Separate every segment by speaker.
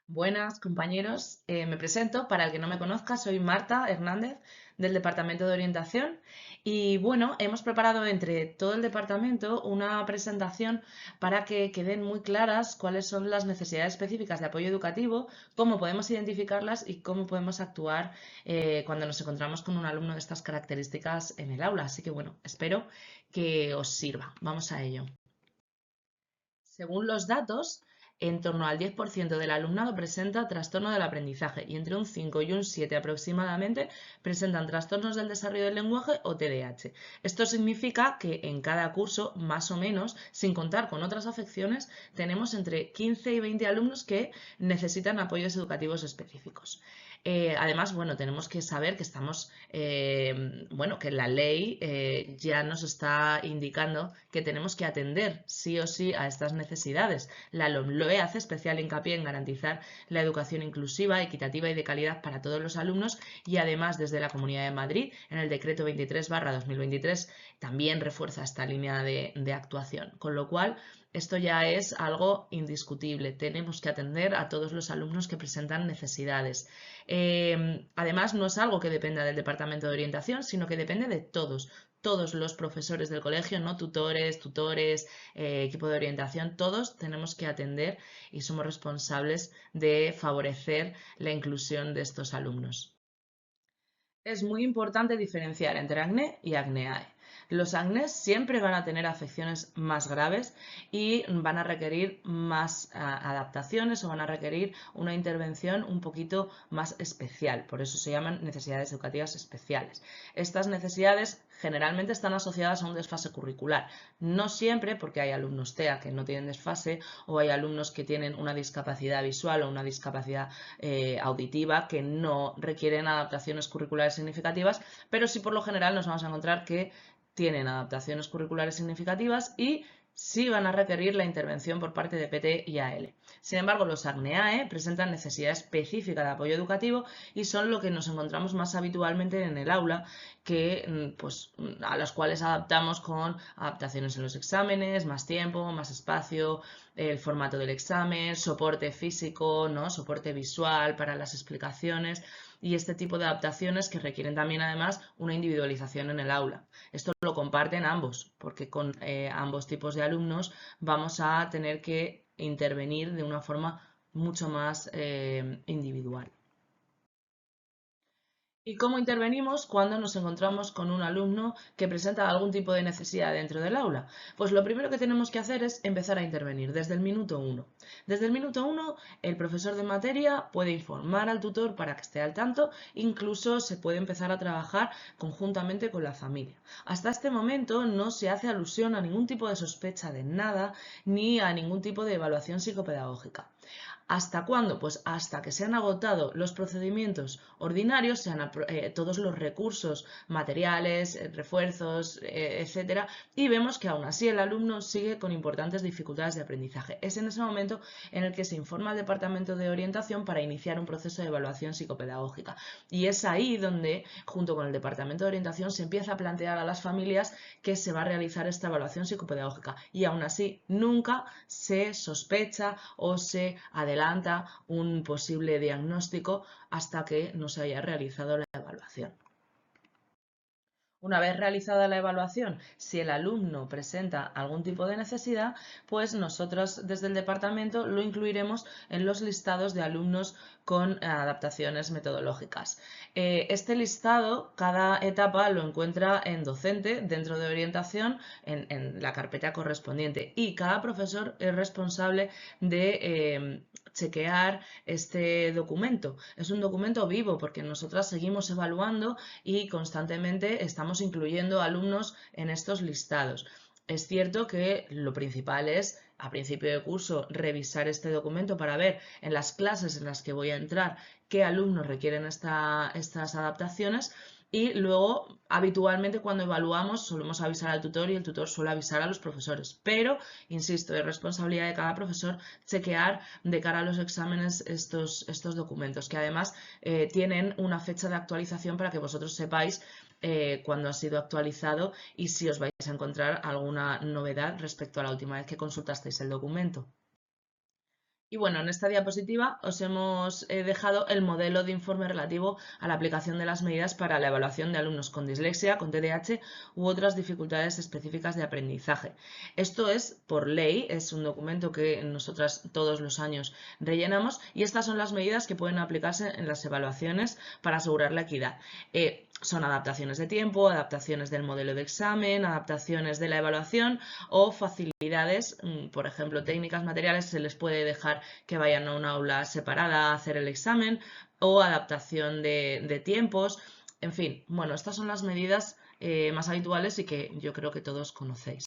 Speaker 1: Buenas, compañeros. Me presento. Para el que no me conozca, soy Marta Hernández del Departamento de Orientación y bueno, hemos preparado entre todo el departamento una presentación para que queden muy claras cuáles son las necesidades específicas de apoyo educativo, cómo podemos identificarlas y cómo podemos actuar cuando nos encontramos con un alumno de estas características en el aula. Así que bueno, espero que os sirva. Vamos a ello. Según los datos, en torno al 10% del alumnado presenta trastorno del aprendizaje y entre un 5 y un 7 aproximadamente presentan trastornos del desarrollo del lenguaje o TDAH. Esto significa que en cada curso, más o menos, sin contar con otras afecciones, tenemos entre 15 y 20 alumnos que necesitan apoyos educativos específicos. Además, bueno, tenemos que saber que estamos, bueno, que la ley ya nos está indicando que tenemos que atender sí o sí a estas necesidades. La LOMLOE hace especial hincapié en garantizar la educación inclusiva, equitativa y de calidad para todos los alumnos y además desde la Comunidad de Madrid, en el decreto 23/2023, también refuerza esta línea de actuación. Con lo cual, esto ya es algo indiscutible. Tenemos que atender a todos los alumnos que presentan necesidades. Además, no es algo que dependa del Departamento de Orientación, sino que depende de todos los profesores del colegio, no tutores, equipo de orientación, todos tenemos que atender y somos responsables de favorecer la inclusión de estos alumnos. Es muy importante diferenciar entre acné y acneae. Los acnés siempre van a tener afecciones más graves y van a requerir más adaptaciones o van a requerir una intervención un poquito más especial. Por eso se llaman necesidades educativas especiales. Estas necesidades generalmente están asociadas a un desfase curricular. No siempre, porque hay alumnos TEA que no tienen desfase o hay alumnos que tienen una discapacidad visual o una discapacidad auditiva que no requieren adaptaciones curriculares significativas, pero sí por lo general nos vamos a encontrar que tienen adaptaciones curriculares significativas y sí van a requerir la intervención por parte de PT y AL. Sin embargo, los ACNEAE presentan necesidad específica de apoyo educativo y son lo que nos encontramos más habitualmente en el aula, que pues, a las cuales adaptamos con adaptaciones en los exámenes, más tiempo, más espacio, el formato del examen, soporte físico, ¿no? Soporte visual para las explicaciones y este tipo de adaptaciones que requieren también además una individualización en el aula. Esto lo comparten ambos, porque con ambos tipos de alumnos vamos a tener que intervenir de una forma mucho más individual. ¿Y cómo intervenimos cuando nos encontramos con un alumno que presenta algún tipo de necesidad dentro del aula? Pues lo primero que tenemos que hacer es empezar a intervenir desde el minuto 1. Desde el minuto 1, el profesor de materia puede informar al tutor para que esté al tanto, incluso se puede empezar a trabajar conjuntamente con la familia. Hasta este momento no se hace alusión a ningún tipo de sospecha de nada ni a ningún tipo de evaluación psicopedagógica. ¿Hasta cuándo? Pues hasta que se han agotado los procedimientos ordinarios, todos los recursos materiales, refuerzos, etcétera, y vemos que aún así el alumno sigue con importantes dificultades de aprendizaje. Es en ese momento en el que se informa al Departamento de Orientación para iniciar un proceso de evaluación psicopedagógica. Y es ahí donde, junto con el Departamento de Orientación, se empieza a plantear a las familias que se va a realizar esta evaluación psicopedagógica. Y aún así, nunca se sospecha o se adelanta un posible diagnóstico hasta que no se haya realizado la evaluación. Una vez realizada la evaluación, si el alumno presenta algún tipo de necesidad, pues nosotros desde el departamento lo incluiremos en los listados de alumnos con adaptaciones metodológicas. Este listado, cada etapa lo encuentra en docente dentro de orientación en la carpeta correspondiente y cada profesor es responsable de chequear este documento. Es un documento vivo porque nosotras seguimos evaluando y constantemente estamos incluyendo alumnos en estos listados. Es cierto que lo principal es, a principio de curso, revisar este documento para ver en las clases en las que voy a entrar qué alumnos requieren estas adaptaciones y luego, habitualmente, cuando evaluamos, solemos avisar al tutor y el tutor suele avisar a los profesores. Pero, insisto, es responsabilidad de cada profesor chequear de cara a los exámenes estos documentos, que además tienen una fecha de actualización para que vosotros sepáis cuándo ha sido actualizado y si os vais a encontrar alguna novedad respecto a la última vez que consultasteis el documento. Y bueno, en esta diapositiva os hemos dejado el modelo de informe relativo a la aplicación de las medidas para la evaluación de alumnos con dislexia, con TDAH u otras dificultades específicas de aprendizaje. Esto es por ley, es un documento que nosotras todos los años rellenamos y estas son las medidas que pueden aplicarse en las evaluaciones para asegurar la equidad. Son adaptaciones de tiempo, adaptaciones del modelo de examen, adaptaciones de la evaluación o facilidades, por ejemplo, técnicas materiales, se les puede dejar que vayan a un aula separada a hacer el examen o adaptación de tiempos. En fin, bueno, estas son las medidas más habituales y que yo creo que todos conocéis.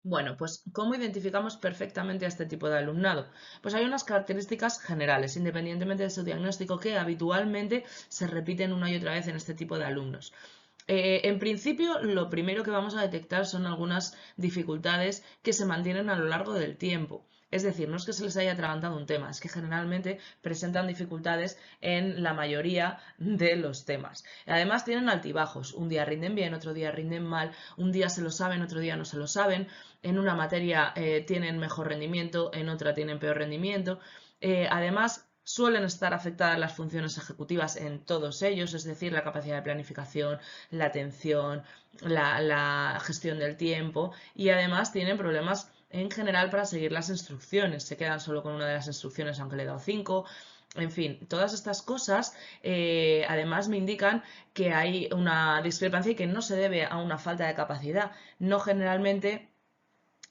Speaker 1: Bueno, pues ¿cómo identificamos perfectamente a este tipo de alumnado? Pues hay unas características generales, independientemente de su diagnóstico, que habitualmente se repiten una y otra vez en este tipo de alumnos. En principio, lo primero que vamos a detectar son algunas dificultades que se mantienen a lo largo del tiempo. Es decir, no es que se les haya atragantado un tema, es que generalmente presentan dificultades en la mayoría de los temas. Además, tienen altibajos. Un día rinden bien, otro día rinden mal, un día se lo saben, otro día no se lo saben. En una materia tienen mejor rendimiento, en otra tienen peor rendimiento. Además, suelen estar afectadas las funciones ejecutivas en todos ellos, es decir, la capacidad de planificación, la atención, la gestión del tiempo y además tienen problemas en general para seguir las instrucciones. Se quedan solo con una de las instrucciones aunque le he dado 5. En fin, todas estas cosas además me indican que hay una discrepancia y que no se debe a una falta de capacidad. No generalmente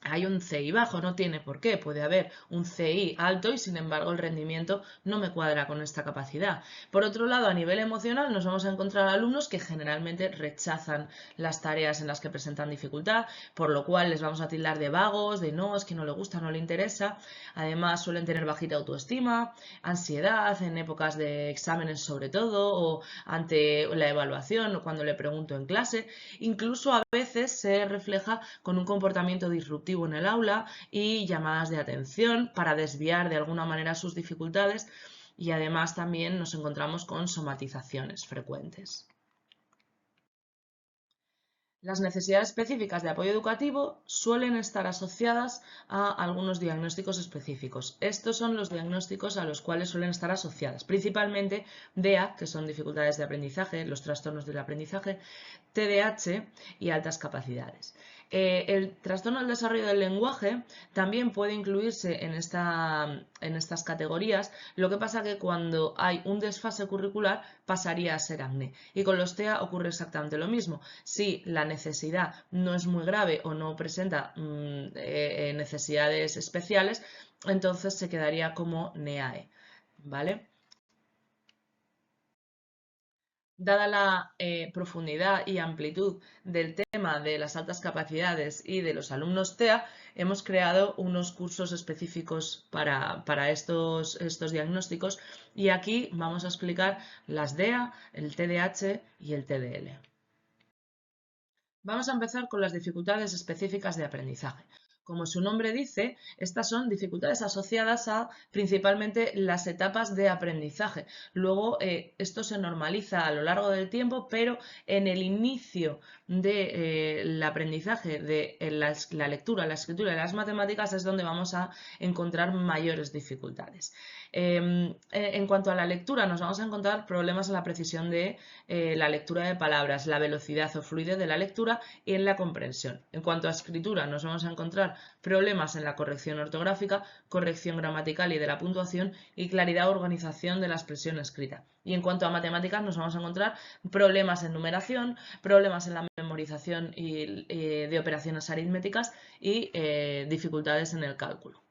Speaker 1: hay un CI bajo, no tiene por qué, puede haber un CI alto y sin embargo el rendimiento no me cuadra con esta capacidad. Por otro lado, a nivel emocional nos vamos a encontrar alumnos que generalmente rechazan las tareas en las que presentan dificultad, por lo cual les vamos a tildar de vagos, de no, es que no le gusta, no le interesa. Además suelen tener bajita autoestima, ansiedad en épocas de exámenes sobre todo o ante la evaluación o cuando le pregunto en clase. Incluso a veces se refleja con un comportamiento disruptivo en el aula y llamadas de atención para desviar de alguna manera sus dificultades y además también nos encontramos con somatizaciones frecuentes. Las necesidades específicas de apoyo educativo suelen estar asociadas a algunos diagnósticos específicos. Estos son los diagnósticos a los cuales suelen estar asociadas, principalmente DEA, que son dificultades de aprendizaje, los trastornos del aprendizaje, TDAH y altas capacidades. El trastorno del desarrollo del lenguaje también puede incluirse en estas categorías, lo que pasa que cuando hay un desfase curricular pasaría a ser acné. Y con los TEA ocurre exactamente lo mismo. Si la necesidad no es muy grave o no presenta necesidades especiales, entonces se quedaría como NEAE, ¿vale? Dada la profundidad y amplitud del tema de las altas capacidades y de los alumnos TEA, hemos creado unos cursos específicos para estos diagnósticos y aquí vamos a explicar las DEA, el TDAH y el TDL. Vamos a empezar con las dificultades específicas de aprendizaje. Como su nombre dice, estas son dificultades asociadas a principalmente las etapas de aprendizaje. Luego, esto se normaliza a lo largo del tiempo, pero en el inicio del aprendizaje de la lectura, la escritura y las matemáticas es donde vamos a encontrar mayores dificultades. En cuanto a la lectura, nos vamos a encontrar problemas en la precisión de la lectura de palabras, la velocidad o fluidez de la lectura y en la comprensión. En cuanto a escritura, nos vamos a encontrar problemas en la corrección ortográfica, corrección gramatical y de la puntuación y claridad o organización de la expresión escrita. Y en cuanto a matemáticas, nos vamos a encontrar problemas en numeración, problemas en la memorización de operaciones aritméticas y dificultades en el cálculo.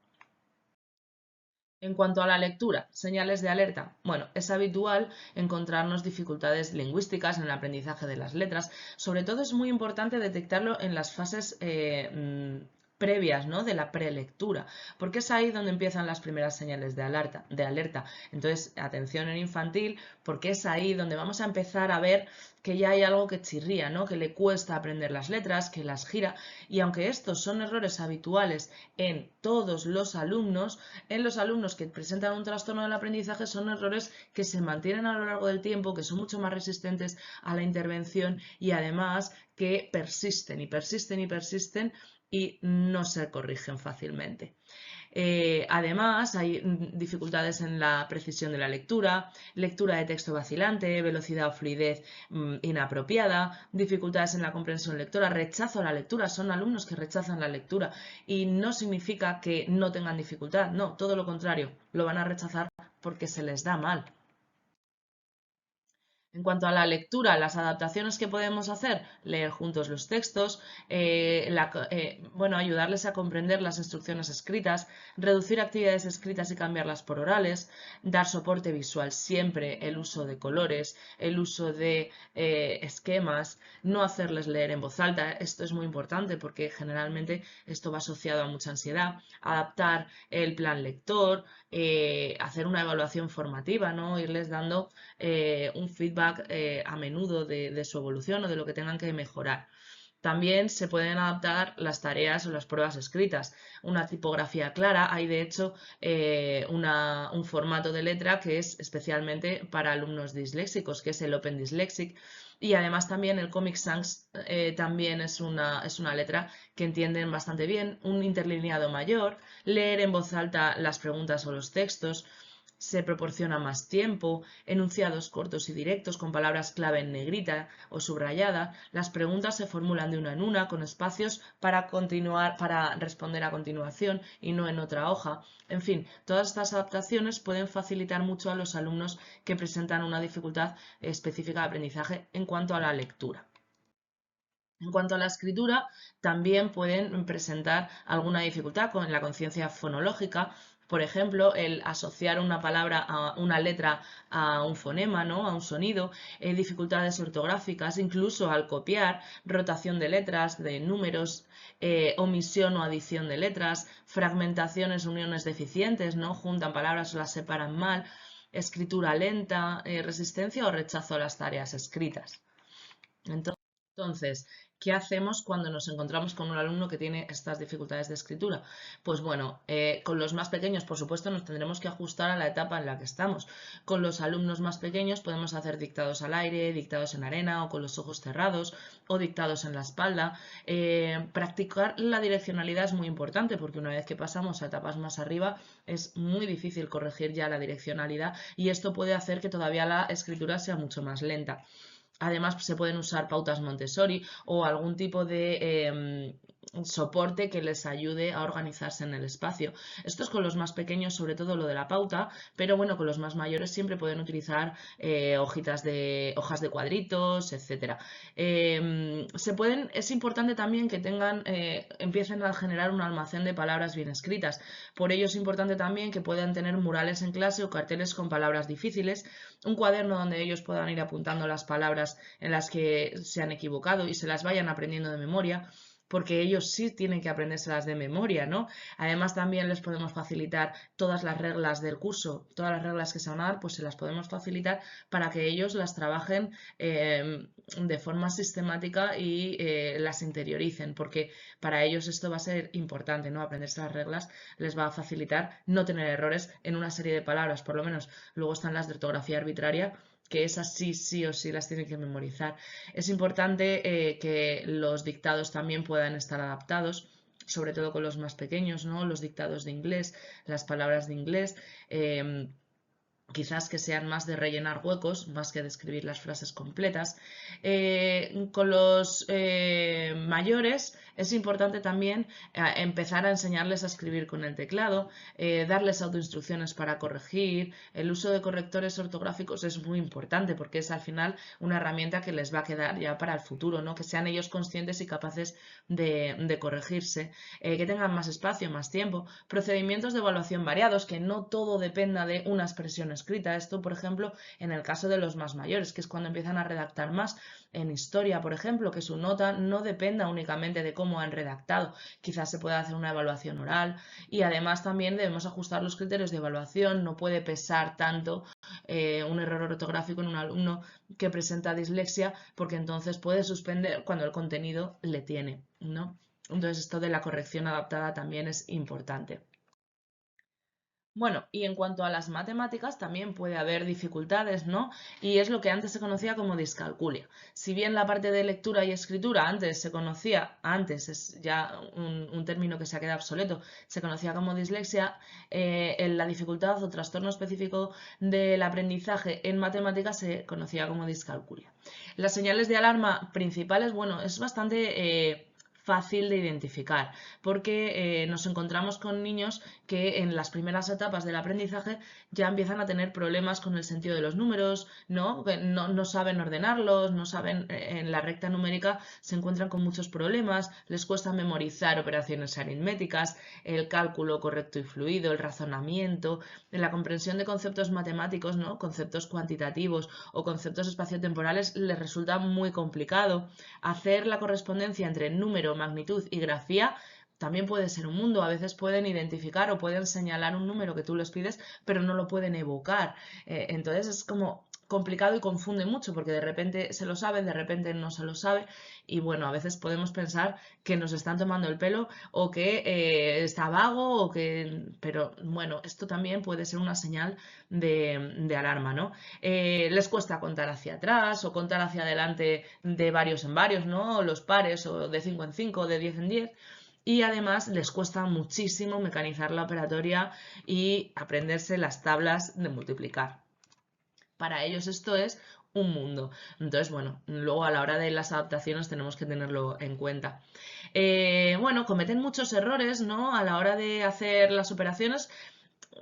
Speaker 1: En cuanto a la lectura, señales de alerta, bueno, es habitual encontrarnos dificultades lingüísticas en el aprendizaje de las letras. Sobre todo es muy importante detectarlo en las fases previas, ¿no? De la prelectura, porque es ahí donde empiezan las primeras señales de alerta. Entonces, atención en infantil, porque es ahí donde vamos a empezar a ver que ya hay algo que chirría, ¿no? Que le cuesta aprender las letras, que las gira, y aunque estos son errores habituales en todos los alumnos, en los alumnos que presentan un trastorno del aprendizaje son errores que se mantienen a lo largo del tiempo, que son mucho más resistentes a la intervención y además que persisten y persisten y persisten y no se corrigen fácilmente. Además, hay dificultades en la precisión de la lectura, lectura de texto vacilante, velocidad o fluidez inapropiada, dificultades en la comprensión lectora, rechazo a la lectura. Son alumnos que rechazan la lectura y no significa que no tengan dificultad, no, todo lo contrario, lo van a rechazar porque se les da mal. En cuanto a la lectura, las adaptaciones que podemos hacer, leer juntos los textos, bueno, ayudarles a comprender las instrucciones escritas, reducir actividades escritas y cambiarlas por orales, dar soporte visual siempre, el uso de colores, el uso de esquemas, no hacerles leer en voz alta. Esto es muy importante porque generalmente esto va asociado a mucha ansiedad. Adaptar el plan lector, hacer una evaluación formativa, ¿no? Irles dando un feedback a menudo de su evolución o de lo que tengan que mejorar. También se pueden adaptar las tareas o las pruebas escritas. Una tipografía clara, hay de hecho un formato de letra que es especialmente para alumnos disléxicos, que es el Open Dyslexic. Y además también el Comic Sans también es una letra que entienden bastante bien, un interlineado mayor, leer en voz alta las preguntas o los textos, se proporciona más tiempo, enunciados cortos y directos con palabras clave en negrita o subrayada, las preguntas se formulan de una en una con espacios para continuar, para responder a continuación y no en otra hoja. En fin, todas estas adaptaciones pueden facilitar mucho a los alumnos que presentan una dificultad específica de aprendizaje en cuanto a la lectura. En cuanto a la escritura, también pueden presentar alguna dificultad con la conciencia fonológica. Por ejemplo, el asociar una palabra a una letra a un fonema, ¿no? A un sonido, dificultades ortográficas, incluso al copiar, rotación de letras, de números, omisión o adición de letras, fragmentaciones, uniones deficientes, ¿no? Juntan palabras o las separan mal, escritura lenta, resistencia o rechazo a las tareas escritas. Entonces, ¿qué hacemos cuando nos encontramos con un alumno que tiene estas dificultades de escritura? Pues bueno, con los más pequeños, por supuesto, nos tendremos que ajustar a la etapa en la que estamos. Con los alumnos más pequeños podemos hacer dictados al aire, dictados en arena o con los ojos cerrados o dictados en la espalda. Practicar la direccionalidad es muy importante porque una vez que pasamos a etapas más arriba es muy difícil corregir ya la direccionalidad y esto puede hacer que todavía la escritura sea mucho más lenta. Además, se pueden usar pautas Montessori o algún tipo de soporte que les ayude a organizarse en el espacio. Esto es con los más pequeños, sobre todo lo de la pauta, pero bueno, con los más mayores siempre pueden utilizar hojas de cuadritos, etcétera. Es importante también que empiecen a generar un almacén de palabras bien escritas. Por ello es importante también que puedan tener murales en clase o carteles con palabras difíciles, un cuaderno donde ellos puedan ir apuntando las palabras en las que se han equivocado y se las vayan aprendiendo de memoria, porque ellos sí tienen que aprendérselas de memoria, ¿no? Además también les podemos facilitar todas las reglas del curso, todas las reglas que se van a dar, pues se las podemos facilitar para que ellos las trabajen de forma sistemática y las interioricen, porque para ellos esto va a ser importante, ¿no? Aprenderse las reglas les va a facilitar no tener errores en una serie de palabras, por lo menos. Luego están las de ortografía arbitraria, que esas sí o sí las tienen que memorizar. Es importante que los dictados también puedan estar adaptados, sobre todo con los más pequeños, ¿no? Los dictados de inglés, las palabras de inglés. Quizás que sean más de rellenar huecos, más que de escribir las frases completas. Con los mayores es importante también empezar a enseñarles a escribir con el teclado, darles autoinstrucciones para corregir. El uso de correctores ortográficos es muy importante porque es al final una herramienta que les va a quedar ya para el futuro, ¿no? Que sean ellos conscientes y capaces de corregirse, que tengan más espacio, más tiempo. Procedimientos de evaluación variados, que no todo dependa de una expresión escrita. Esto, por ejemplo, en el caso de los más mayores, que es cuando empiezan a redactar más. En historia, por ejemplo, que su nota no dependa únicamente de cómo han redactado. Quizás se pueda hacer una evaluación oral y además también debemos ajustar los criterios de evaluación. No puede pesar tanto un error ortográfico en un alumno que presenta dislexia porque entonces puede suspender cuando el contenido le tiene, ¿no? Entonces esto de la corrección adaptada también es importante. Bueno, y en cuanto a las matemáticas, también puede haber dificultades, ¿no? Y es lo que antes se conocía como discalculia. Si bien la parte de lectura y escritura antes se conocía, antes es ya un término que se ha quedado obsoleto, se conocía como dislexia, en la dificultad o trastorno específico del aprendizaje en matemáticas se conocía como discalculia. Las señales de alarma principales, bueno, es bastante fácil de identificar, porque nos encontramos con niños que en las primeras etapas del aprendizaje ya empiezan a tener problemas con el sentido de los números, ¿no? Que no saben ordenarlos, no saben, en la recta numérica se encuentran con muchos problemas, les cuesta memorizar operaciones aritméticas, el cálculo correcto y fluido, el razonamiento, la comprensión de conceptos matemáticos, ¿no? Conceptos cuantitativos o conceptos espaciotemporales les resulta muy complicado. Hacer la correspondencia entre número, magnitud y grafía también puede ser un mundo. A veces pueden identificar o pueden señalar un número que tú les pides, pero no lo pueden evocar. Entonces es como complicado y confunde mucho porque de repente se lo sabe, de repente no se lo sabe y bueno, a veces podemos pensar que nos están tomando el pelo o que está vago o que... Pero bueno, esto también puede ser una señal de alarma, ¿no? Les cuesta contar hacia atrás o contar hacia adelante de varios en varios, ¿no? Los pares o de 5 en 5, de 10 en 10 y además les cuesta muchísimo mecanizar la operatoria y aprenderse las tablas de multiplicar. Para ellos esto es un mundo. Entonces, bueno, luego a la hora de las adaptaciones tenemos que tenerlo en cuenta. Bueno, cometen muchos errores, ¿no? A la hora de hacer las operaciones,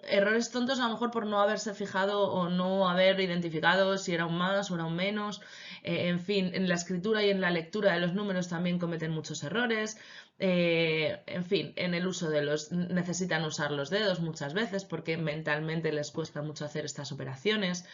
Speaker 1: errores tontos a lo mejor por no haberse fijado o no haber identificado si era un más o era un menos. En fin, en la escritura y en la lectura de los números también cometen muchos errores. En fin, en el uso de los... necesitan usar los dedos muchas veces porque mentalmente les cuesta mucho hacer estas operaciones.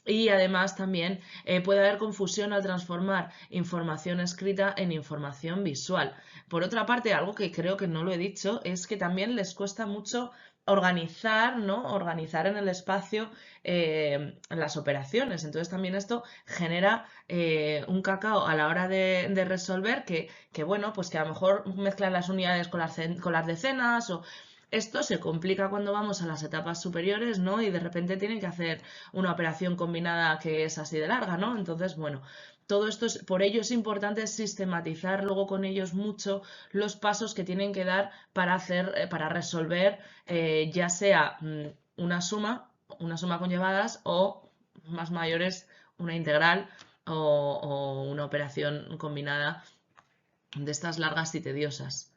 Speaker 1: Y además también puede haber confusión al transformar información escrita en información visual. Por otra parte, algo que creo que no lo he dicho es que también les cuesta mucho organizar, ¿no? Organizar en el espacio las operaciones. Entonces también esto genera un cacao a la hora de resolver que, bueno, pues que a lo mejor mezclan las unidades con las decenas o esto se complica cuando vamos a las etapas superiores, ¿no? Y de repente tienen que hacer una operación combinada que es así de larga, ¿no? Entonces, bueno, todo esto es, por ello es importante sistematizar luego con ellos mucho los pasos que tienen que dar para hacer, para resolver, ya sea una suma con llevadas o más mayores, una integral o una operación combinada de estas largas y tediosas.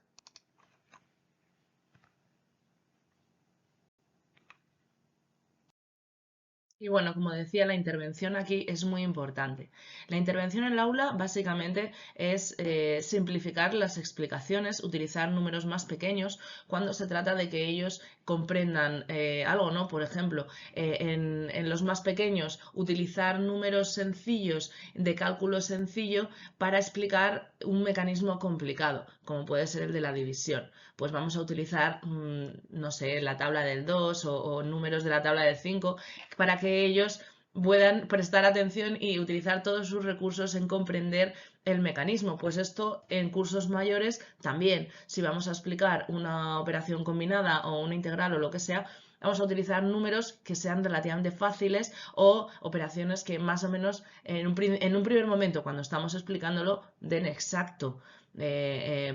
Speaker 1: Y bueno, como decía, la intervención aquí es muy importante. La intervención en el aula básicamente es simplificar las explicaciones, utilizar números más pequeños cuando se trata de que ellos comprendan algo, ¿no? Por ejemplo, en los más pequeños, utilizar números sencillos de cálculo sencillo para explicar un mecanismo complicado, como puede ser el de la división. Pues vamos a utilizar, no sé, la tabla del 2 o números de la tabla del 5 para que ellos puedan prestar atención y utilizar todos sus recursos en comprender el mecanismo. Pues esto en cursos mayores también, si vamos a explicar una operación combinada o una integral o lo que sea, vamos a utilizar números que sean relativamente fáciles o operaciones que más o menos en un primer momento, cuando estamos explicándolo, den exacto.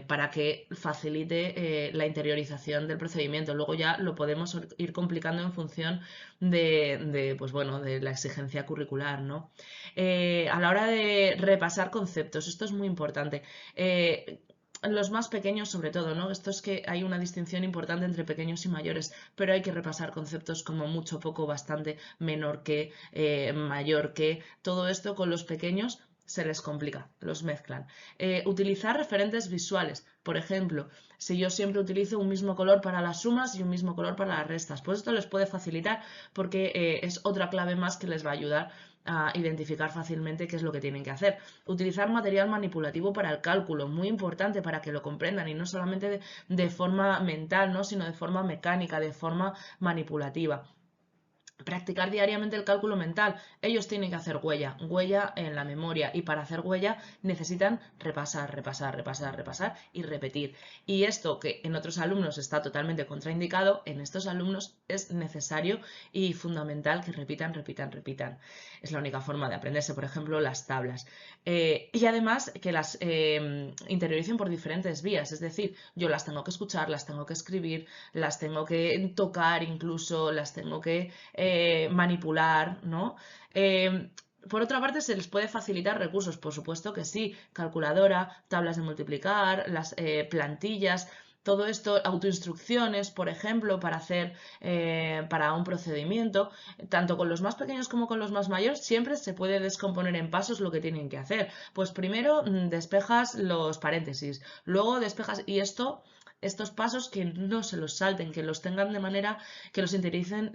Speaker 1: Para que facilite la interiorización del procedimiento. Luego ya lo podemos ir complicando en función pues bueno, de la exigencia curricular, ¿no? A la hora de repasar conceptos, esto es muy importante. Los más pequeños sobre todo, ¿no? Esto es que hay una distinción importante entre pequeños y mayores, pero hay que repasar conceptos como mucho, poco, bastante, menor que, mayor que, todo esto con los pequeños se les complica, los mezclan. Utilizar referentes visuales, por ejemplo, si yo siempre utilizo un mismo color para las sumas y un mismo color para las restas, pues esto les puede facilitar porque es otra clave más que les va a ayudar a identificar fácilmente qué es lo que tienen que hacer. Utilizar material manipulativo para el cálculo, muy importante para que lo comprendan y no solamente de forma mental, ¿no? Sino de forma mecánica, de forma manipulativa. Practicar diariamente el cálculo mental. Ellos tienen que hacer huella, huella en la memoria, y para hacer huella necesitan repasar, repasar, repasar, repasar y repetir. Y esto, que en otros alumnos está totalmente contraindicado, en estos alumnos es necesario y fundamental que repitan, repitan, repitan. Es la única forma de aprenderse, por ejemplo, las tablas. Y además que las interioricen por diferentes vías, es decir, yo las tengo que escuchar, las tengo que escribir, las tengo que tocar, incluso las tengo que manipular, ¿no? Por otra parte, se les puede facilitar recursos, por supuesto que sí, calculadora, tablas de multiplicar, las plantillas, todo esto, autoinstrucciones, por ejemplo, para hacer para un procedimiento, tanto con los más pequeños como con los más mayores, siempre se puede descomponer en pasos lo que tienen que hacer. Pues primero despejas los paréntesis, luego despejas, y estos pasos que no se los salten, que los tengan de manera, que los interioricen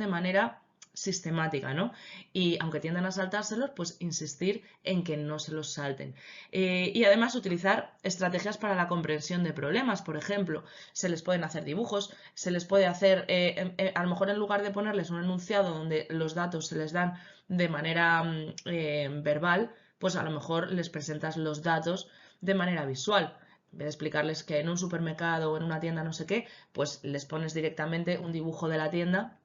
Speaker 1: de manera sistemática, ¿no? Y aunque tiendan a saltárselos, pues insistir en que no se los salten. Y además utilizar estrategias para la comprensión de problemas, por ejemplo, se les pueden hacer dibujos, se les puede hacer, a lo mejor en lugar de ponerles un enunciado donde los datos se les dan de manera verbal, pues a lo mejor les presentas los datos de manera visual. En vez de explicarles que en un supermercado o en una tienda no sé qué, pues les pones directamente un dibujo de la tienda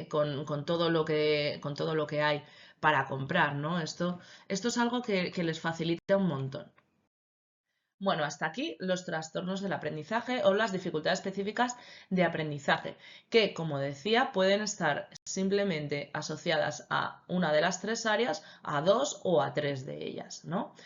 Speaker 1: con todo lo que hay para comprar, ¿no? Esto es algo que les facilita un montón. Bueno, hasta aquí los trastornos del aprendizaje o las dificultades específicas de aprendizaje, que, como decía, pueden estar simplemente asociadas a una de las tres áreas, a dos o a tres de ellas, ¿no?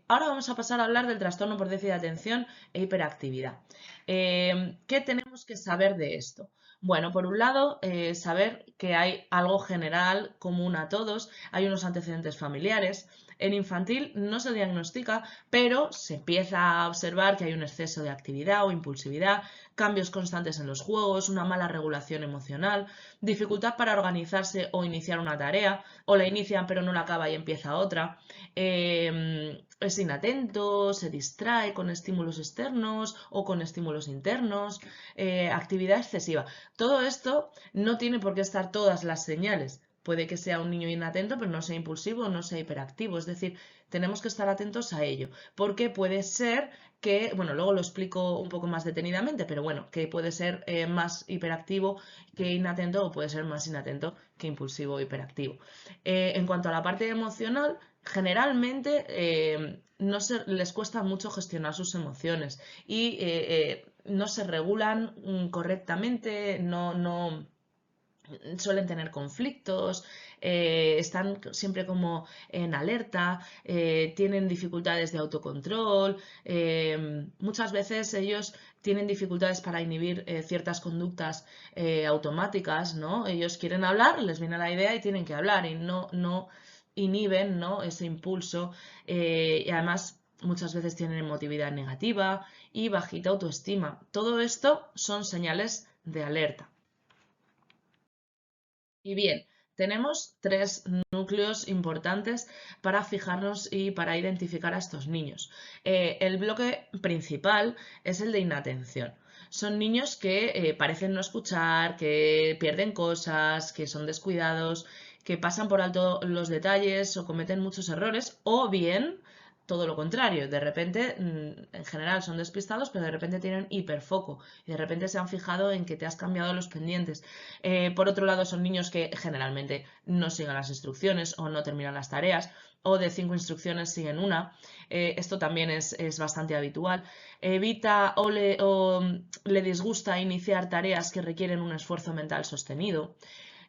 Speaker 1: Ahora vamos a pasar a hablar del trastorno por déficit de atención e hiperactividad. ¿Qué tenemos que saber de esto? Bueno, por un lado, saber que hay algo general, común a todos, hay unos antecedentes familiares. En infantil no se diagnostica, pero se empieza a observar que hay un exceso de actividad o impulsividad, cambios constantes en los juegos, una mala regulación emocional, dificultad para organizarse o iniciar una tarea, o la inician pero no la acaba y empieza otra, es inatento, se distrae con estímulos externos o con estímulos internos, actividad excesiva. Todo esto no tiene por qué estar todas las señales. Puede que sea un niño inatento, pero no sea impulsivo, no sea hiperactivo. Es decir, tenemos que estar atentos a ello, porque puede ser que, bueno, luego lo explico un poco más detenidamente, pero bueno, que puede ser más hiperactivo que inatento, o puede ser más inatento que impulsivo o hiperactivo. En cuanto a la parte emocional, generalmente no les cuesta mucho gestionar sus emociones y no se regulan correctamente, no suelen tener conflictos, están siempre como en alerta, tienen dificultades de autocontrol, muchas veces ellos tienen dificultades para inhibir ciertas conductas automáticas, ¿no? Ellos quieren hablar, les viene la idea y tienen que hablar y no inhiben, ¿no? Ese impulso y además muchas veces tienen emotividad negativa y bajita autoestima. Todo esto son señales de alerta. Y bien, tenemos tres núcleos importantes para fijarnos y para identificar a estos niños. El bloque principal es el de inatención. Son niños que parecen no escuchar, que pierden cosas, que son descuidados, que pasan por alto los detalles o cometen muchos errores, o bien todo lo contrario, de repente, en general son despistados, pero de repente tienen hiperfoco y de repente se han fijado en que te has cambiado los pendientes. Por otro lado, son niños que generalmente no siguen las instrucciones o no terminan las tareas, o de 5 instrucciones siguen una. Esto también es bastante habitual. Evita o le disgusta iniciar tareas que requieren un esfuerzo mental sostenido.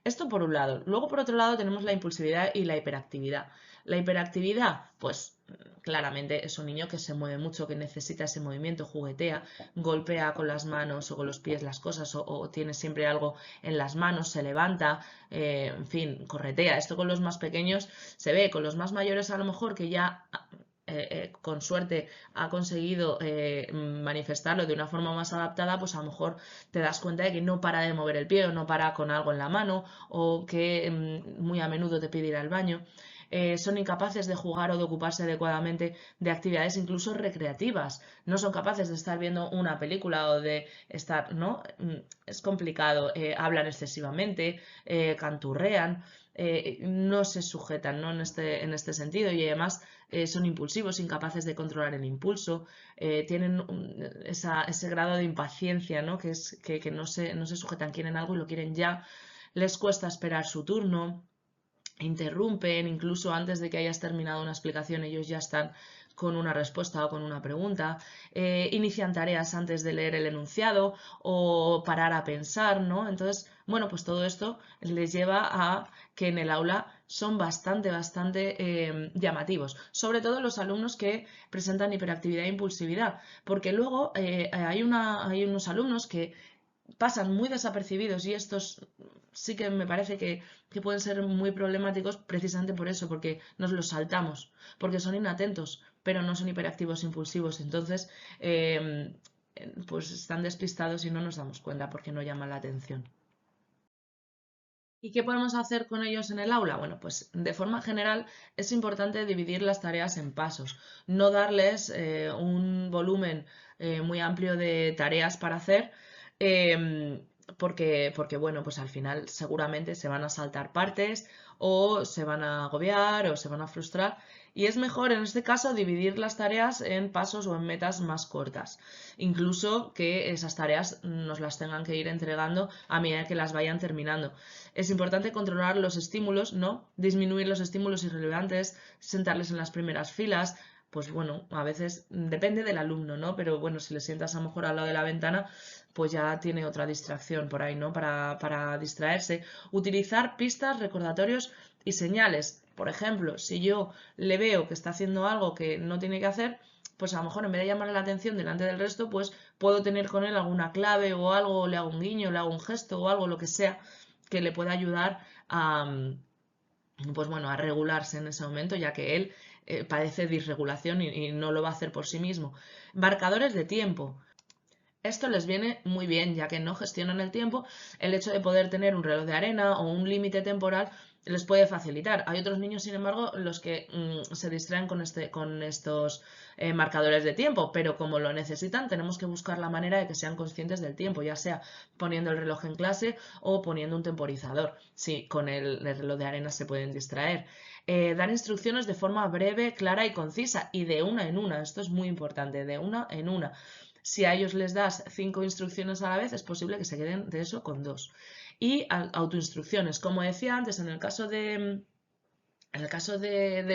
Speaker 1: Esto por un lado. Luego, por otro lado, tenemos la impulsividad y la hiperactividad. La hiperactividad, pues claramente es un niño que se mueve mucho, que necesita ese movimiento, juguetea, golpea con las manos o con los pies las cosas o tiene siempre algo en las manos, se levanta, en fin, corretea. Esto con los más pequeños se ve, con los más mayores a lo mejor que ya con suerte ha conseguido manifestarlo de una forma más adaptada, pues a lo mejor te das cuenta de que no para de mover el pie o no para con algo en la mano o que muy a menudo te pide ir al baño. son incapaces de jugar o de ocuparse adecuadamente de actividades incluso recreativas, no son capaces de estar viendo una película o de estar, ¿no? Es complicado, hablan excesivamente, canturrean. No se sujetan, ¿no? En este sentido y además son impulsivos, incapaces de controlar el impulso, tienen ese grado de impaciencia, ¿no? Que es que no se sujetan, quieren algo y lo quieren ya, les cuesta esperar su turno, interrumpen, incluso antes de que hayas terminado una explicación, ellos ya están con una respuesta o con una pregunta, inician tareas antes de leer el enunciado o parar a pensar, ¿no? Entonces, bueno, pues todo esto les lleva a que en el aula son bastante llamativos, sobre todo los alumnos que presentan hiperactividad e impulsividad, porque luego hay unos alumnos que pasan muy desapercibidos y estos sí que me parece que pueden ser muy problemáticos precisamente por eso, porque nos los saltamos, porque son inatentos, pero no son hiperactivos impulsivos. Entonces, pues están despistados y no nos damos cuenta porque no llaman la atención. ¿Y qué podemos hacer con ellos en el aula? Bueno, pues de forma general es importante dividir las tareas en pasos, no darles un volumen muy amplio de tareas para hacer, porque, bueno, pues al final seguramente se van a saltar partes o se van a agobiar o se van a frustrar. Y es mejor en este caso dividir las tareas en pasos o en metas más cortas, incluso que esas tareas nos las tengan que ir entregando a medida que las vayan terminando. Es importante controlar los estímulos, ¿no? Disminuir los estímulos irrelevantes, sentarles en las primeras filas. Pues bueno, a veces depende del alumno, ¿no? Pero bueno, si le sientas a lo mejor al lado de la ventana, pues ya tiene otra distracción por ahí, ¿no? Para distraerse. Utilizar pistas, recordatorios y señales. Por ejemplo, si yo le veo que está haciendo algo que no tiene que hacer, pues a lo mejor en vez de llamarle la atención delante del resto, pues puedo tener con él alguna clave o algo, le hago un guiño, le hago un gesto o algo, lo que sea, que le pueda ayudar a, pues bueno, a regularse en ese momento, ya que él padece disregulación y no lo va a hacer por sí mismo. Marcadores de tiempo. Esto les viene muy bien, ya que no gestionan el tiempo. El hecho de poder tener un reloj de arena o un límite temporal les puede facilitar. Hay otros niños, sin embargo, los que se distraen con estos marcadores de tiempo, pero como lo necesitan, tenemos que buscar la manera de que sean conscientes del tiempo, ya sea poniendo el reloj en clase o poniendo un temporizador. Sí, con el reloj de arena se pueden distraer. Dar instrucciones de forma breve, clara y concisa y de una en una. Esto es muy importante, de una en una. Si a ellos les das 5 instrucciones a la vez, es posible que se queden de eso con 2. Y autoinstrucciones, como decía antes, en el caso de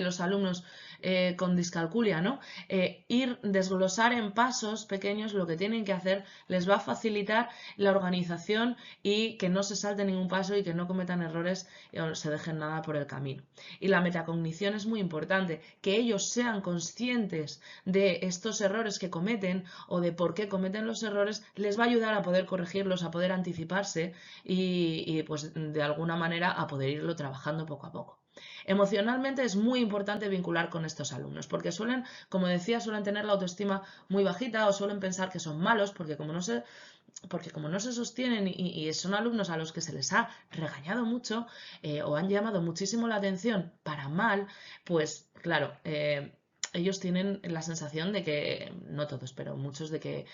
Speaker 1: los alumnos con discalculia, ¿no? Desglosar en pasos pequeños lo que tienen que hacer les va a facilitar la organización y que no se salte ningún paso y que no cometan errores o se dejen nada por el camino. Y la metacognición es muy importante, que ellos sean conscientes de estos errores que cometen o de por qué cometen los errores, les va a ayudar a poder corregirlos, a poder anticiparse y pues de alguna manera a poder irlo trabajando poco a poco. Emocionalmente es muy importante vincular con estos alumnos, porque suelen, como decía, suelen tener la autoestima muy bajita o suelen pensar que son malos, porque como no se sostienen y son alumnos a los que se les ha regañado mucho o han llamado muchísimo la atención para mal, pues claro, ellos tienen la sensación de que, no todos, pero muchos, de que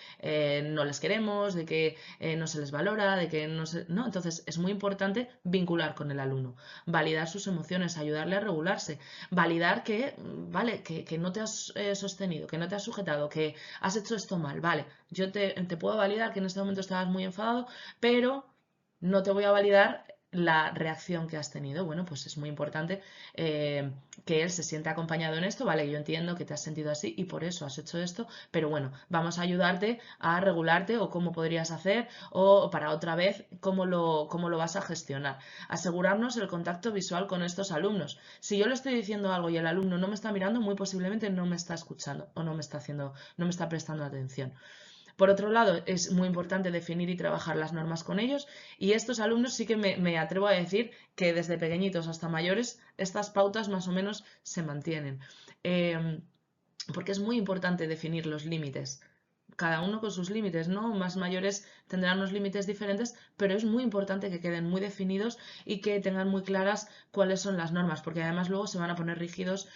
Speaker 1: no les queremos, de que no se les valora, de que no se... ¿no? Entonces es muy importante vincular con el alumno, validar sus emociones, ayudarle a regularse, validar que, vale, que no te has sostenido, que no te has sujetado, que has hecho esto mal, vale, yo te puedo validar que en este momento estabas muy enfadado, pero no te voy a validar la reacción que has tenido. Bueno, pues es muy importante que él se sienta acompañado en esto, ¿vale? Yo entiendo que te has sentido así y por eso has hecho esto, pero bueno, vamos a ayudarte a regularte o cómo podrías hacer o para otra vez cómo lo vas a gestionar. Asegurarnos el contacto visual con estos alumnos. Si yo le estoy diciendo algo y el alumno no me está mirando, muy posiblemente no me está escuchando o no me está prestando atención. Por otro lado, es muy importante definir y trabajar las normas con ellos y estos alumnos sí que me atrevo a decir que desde pequeñitos hasta mayores estas pautas más o menos se mantienen. Porque es muy importante definir los límites. cada uno con sus límites, ¿no? Más mayores tendrán unos límites diferentes, pero es muy importante que queden muy definidos y que tengan muy claras cuáles son las normas, porque además luego se van a poner rígidos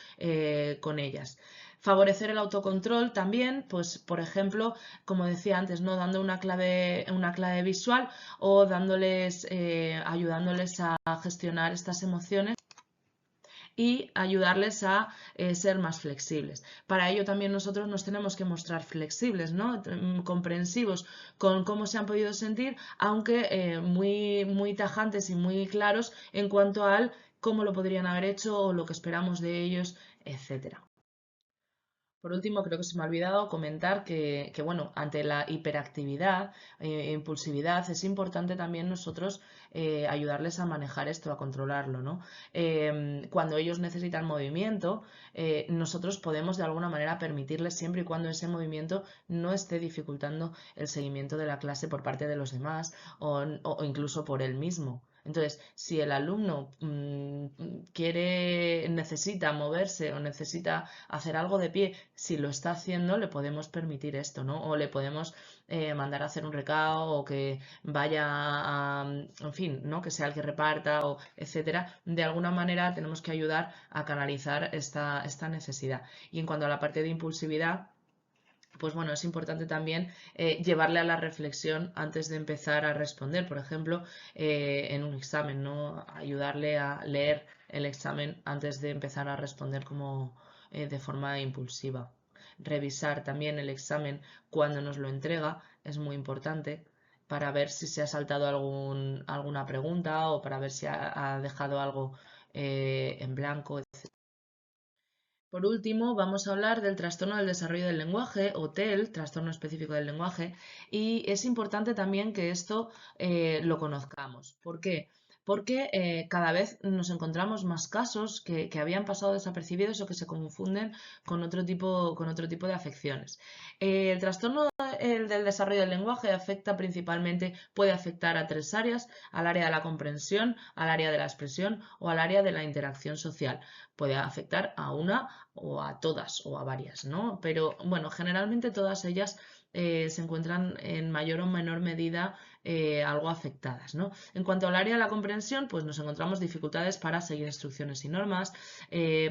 Speaker 1: con ellas. Favorecer el autocontrol también, pues por ejemplo, como decía antes, ¿no? Dando una clave visual o ayudándoles a gestionar estas emociones y ayudarles a ser más flexibles. Para ello también nosotros nos tenemos que mostrar flexibles, ¿no? Comprensivos con cómo se han podido sentir, aunque muy tajantes y muy claros en cuanto al cómo lo podrían haber hecho o lo que esperamos de ellos, etcétera. Por último, creo que se me ha olvidado comentar bueno, ante la hiperactividad e impulsividad es importante también nosotros ayudarles a manejar esto, a controlarlo, ¿no? Cuando ellos necesitan movimiento, nosotros podemos de alguna manera permitirles siempre y cuando ese movimiento no esté dificultando el seguimiento de la clase por parte de los demás o incluso por él mismo. Entonces, si el alumno necesita moverse o necesita hacer algo de pie, si lo está haciendo, le podemos permitir esto, ¿no? O le podemos mandar a hacer un recao o que vaya en fin, ¿no? Que sea el que reparta o etcétera. De alguna manera tenemos que ayudar a canalizar esta necesidad. Y en cuanto a la parte de impulsividad, pues bueno, es importante también llevarle a la reflexión antes de empezar a responder. Por ejemplo, en un examen, ¿no? Ayudarle a leer el examen antes de empezar a responder como de forma impulsiva. Revisar también el examen cuando nos lo entrega es muy importante para ver si se ha saltado alguna pregunta o para ver si ha dejado algo en blanco. Por último, vamos a hablar del trastorno del desarrollo del lenguaje, o TEL, trastorno específico del lenguaje, y es importante también que esto lo conozcamos. ¿Por qué? Porque cada vez nos encontramos más casos que habían pasado desapercibidos o que se confunden con otro tipo de afecciones. El trastorno del desarrollo del lenguaje puede afectar a tres áreas: al área de la comprensión, al área de la expresión o al área de la interacción social. Puede afectar a una o a todas o a varias, ¿no? Pero bueno, generalmente todas ellas se encuentran en mayor o menor medida algo afectadas, ¿no? En cuanto al área de la comprensión, pues nos encontramos dificultades para seguir instrucciones y normas,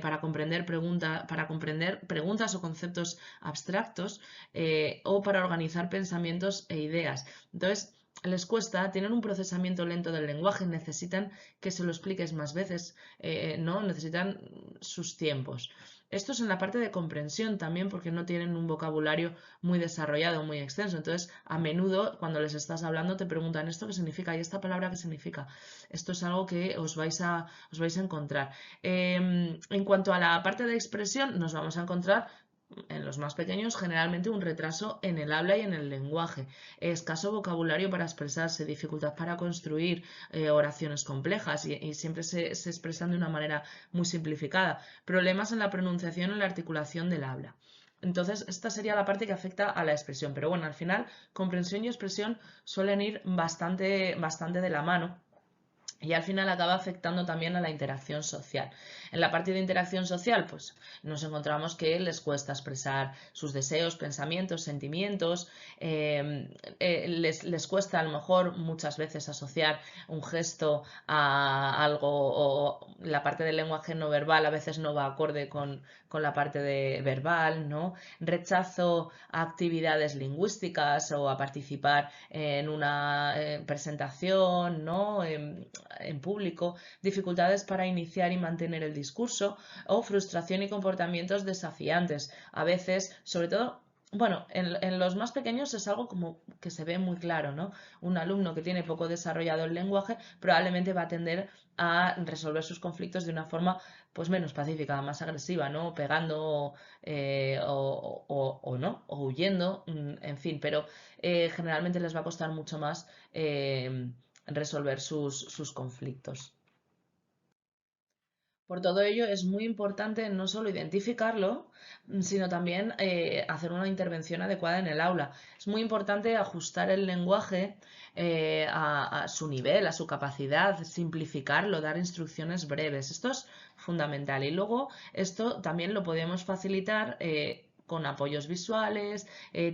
Speaker 1: para comprender preguntas o conceptos abstractos o para organizar pensamientos e ideas. Entonces, les cuesta, tienen un procesamiento lento del lenguaje, necesitan que se lo expliques más veces, ¿no? Necesitan sus tiempos. Esto es en la parte de comprensión también, porque no tienen un vocabulario muy desarrollado, muy extenso. Entonces, a menudo, cuando les estás hablando, te preguntan esto qué significa y esta palabra qué significa. Esto es algo que os vais a encontrar. En cuanto a la parte de expresión, nos vamos a encontrar en los más pequeños generalmente un retraso en el habla y en el lenguaje, escaso vocabulario para expresarse, dificultad para construir oraciones complejas y siempre se expresan de una manera muy simplificada, problemas en la pronunciación y la articulación del habla. Entonces, esta sería la parte que afecta a la expresión, pero bueno, al final comprensión y expresión suelen ir bastante de la mano y al final acaba afectando también a la interacción social. En la parte de interacción social, pues nos encontramos que les cuesta expresar sus deseos, pensamientos, sentimientos, les cuesta a lo mejor muchas veces asociar un gesto a algo o la parte del lenguaje no verbal a veces no va acorde con la parte de verbal, ¿no? Rechazo a actividades lingüísticas o a participar en una presentación, ¿no? En público, dificultades para iniciar y mantener el discurso o frustración y comportamientos desafiantes. A veces, sobre todo, bueno, en los más pequeños es algo como que se ve muy claro, ¿no? Un alumno que tiene poco desarrollado el lenguaje probablemente va a tender a resolver sus conflictos de una forma pues menos pacífica, más agresiva, ¿no? Pegando o no, o huyendo, en fin, pero generalmente les va a costar mucho más resolver sus conflictos. Por todo ello, es muy importante no solo identificarlo, sino también hacer una intervención adecuada en el aula. Es muy importante ajustar el lenguaje a su nivel, a su capacidad, simplificarlo, dar instrucciones breves. Esto es fundamental. Y luego, esto también lo podemos facilitar. con apoyos visuales,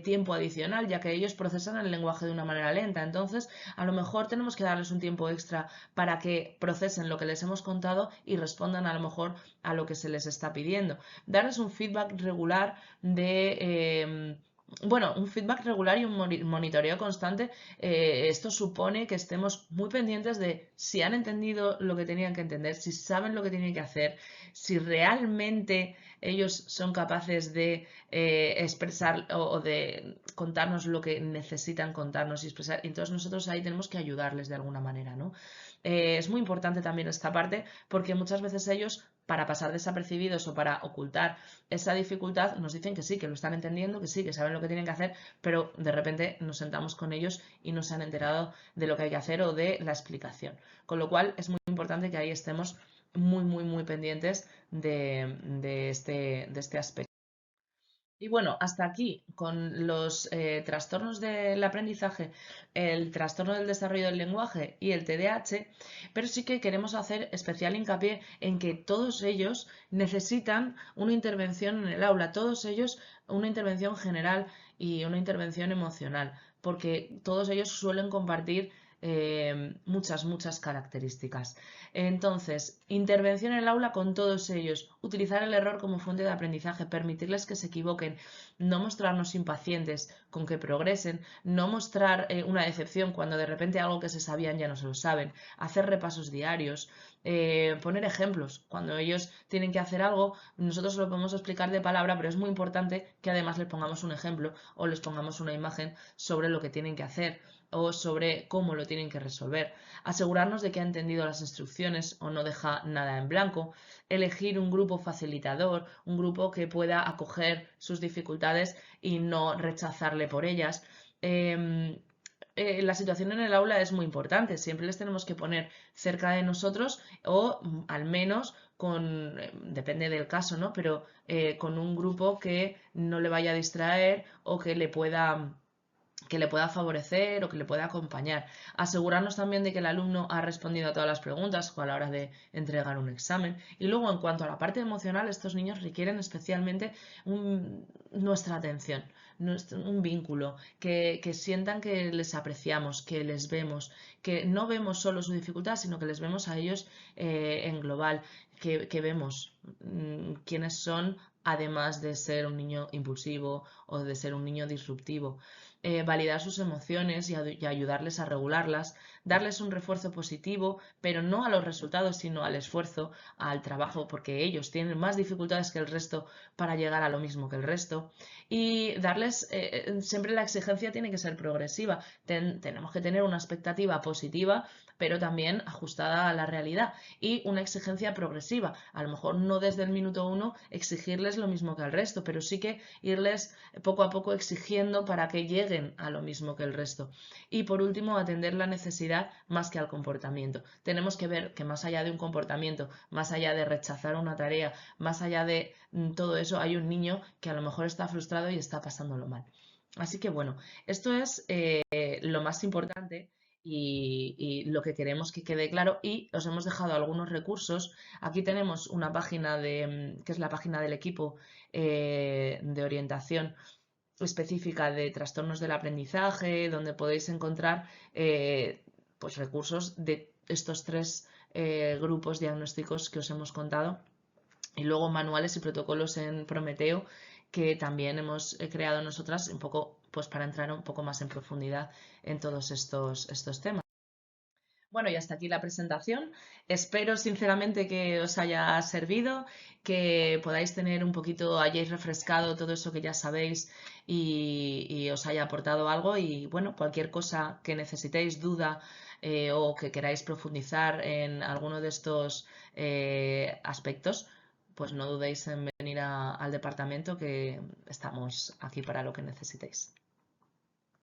Speaker 1: tiempo adicional, ya que ellos procesan el lenguaje de una manera lenta. Entonces, a lo mejor tenemos que darles un tiempo extra para que procesen lo que les hemos contado y respondan a lo mejor a lo que se les está pidiendo. Darles un feedback regular un feedback regular y un monitoreo constante. Esto supone que estemos muy pendientes de si han entendido lo que tenían que entender, si saben lo que tienen que hacer, si realmente ellos son capaces de expresar o de contarnos lo que necesitan contarnos y expresar. Entonces nosotros ahí tenemos que ayudarles de alguna manera, ¿no? Es muy importante también esta parte porque muchas veces ellos, para pasar desapercibidos o para ocultar esa dificultad, nos dicen que sí, que lo están entendiendo, que sí, que saben lo que tienen que hacer, pero de repente nos sentamos con ellos y no se han enterado de lo que hay que hacer o de la explicación. Con lo cual es muy importante que ahí estemos muy pendientes de este aspecto. Y bueno, hasta aquí con los trastornos del aprendizaje, el trastorno del desarrollo del lenguaje y el TDAH, pero sí que queremos hacer especial hincapié en que todos ellos necesitan una intervención en el aula, todos ellos una intervención general y una intervención emocional, porque todos ellos suelen compartir muchas características. Entonces, intervención en el aula con todos ellos, utilizar el error como fuente de aprendizaje, permitirles que se equivoquen, no mostrarnos impacientes con que progresen, no mostrar una decepción cuando de repente algo que se sabían ya no se lo saben, hacer repasos diarios, poner ejemplos. Cuando ellos tienen que hacer algo, nosotros lo podemos explicar de palabra, pero es muy importante que además les pongamos un ejemplo o les pongamos una imagen sobre lo que tienen que hacer o sobre cómo lo tienen que resolver. Asegurarnos de que ha entendido las instrucciones o no deja nada en blanco. Elegir un grupo facilitador, un grupo que pueda acoger sus dificultades y no rechazarle por ellas. La situación en el aula es muy importante. Siempre les tenemos que poner cerca de nosotros o al menos con, depende del caso, ¿no? Pero con un grupo que no le vaya a distraer o que le pueda favorecer o que le pueda acompañar. Asegurarnos también de que el alumno ha respondido a todas las preguntas a la hora de entregar un examen. Y luego, en cuanto a la parte emocional, estos niños requieren especialmente nuestra atención, un vínculo, que sientan que les apreciamos, que les vemos, que no vemos solo su dificultad, sino que les vemos a ellos en global, que vemos quiénes son, además de ser un niño impulsivo o de ser un niño disruptivo. Validar sus emociones y ayudarles a regularlas, darles un refuerzo positivo, pero no a los resultados, sino al esfuerzo, al trabajo, porque ellos tienen más dificultades que el resto para llegar a lo mismo que el resto. Y darles, siempre la exigencia tiene que ser progresiva. Tenemos que tener una expectativa positiva, pero también ajustada a la realidad y una exigencia progresiva. A lo mejor no desde el minuto 1 exigirles lo mismo que al resto, pero sí que irles poco a poco exigiendo para que lleguen a lo mismo que el resto. Y por último, atender la necesidad más que al comportamiento. Tenemos que ver que más allá de un comportamiento, más allá de rechazar una tarea, más allá de todo eso, hay un niño que a lo mejor está frustrado y está pasándolo mal. Así que bueno, esto es lo más importante y lo que queremos que quede claro, y os hemos dejado algunos recursos. Aquí tenemos una página que es la página del equipo de orientación específica de trastornos del aprendizaje, donde podéis encontrar pues recursos de estos tres grupos diagnósticos que os hemos contado, y luego manuales y protocolos en Prometeo que también hemos creado nosotras un poco pues para entrar un poco más en profundidad en todos estos temas. Bueno, y hasta aquí la presentación. Espero sinceramente que os haya servido, que podáis tener un poquito, hayáis refrescado todo eso que ya sabéis y os haya aportado algo. Y bueno, cualquier cosa que necesitéis, duda o que queráis profundizar en alguno de estos aspectos, pues no dudéis en venir al departamento, que estamos aquí para lo que necesitéis.